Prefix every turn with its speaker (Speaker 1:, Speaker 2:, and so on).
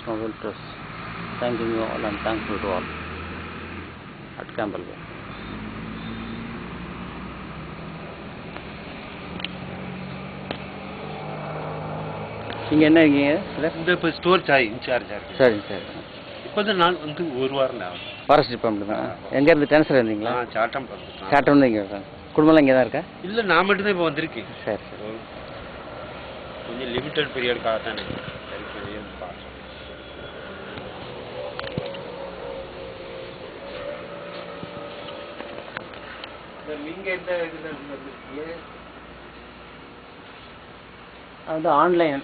Speaker 1: Mobile Trust. Thanking you all and thankful to all at Campbellway. நீங்கள் என்ன இருக்கீங்க sir?
Speaker 2: இந்த இப்போ ஸ்டோர் இன்சார்ஜாக இருக்கு.
Speaker 1: சரி சரி.
Speaker 2: இப்போ தான் நான் வந்து ஒரு வாரம் தான் ஆகும்.
Speaker 1: ஃபாரஸ்ட் டிபார்ட்மெண்ட் தான். எங்கேருந்து ட்ரான்ஸ்ஃபர் இருந்தீங்களா?
Speaker 2: சாட்டம்
Speaker 1: சாட்டம் தான் இங்கே இருக்கேன். குடும்பம்லாம் இங்கே தான் இருக்கா?
Speaker 2: இல்லை, நான் மட்டும்தான் இப்போ வந்திருக்கேன்.
Speaker 1: சரி சரி.
Speaker 2: கொஞ்சம் லிமிட்டட் பீரியடுக்காக தான் நீங்கள் எந்த இதில்
Speaker 1: அது ஆன்லைன்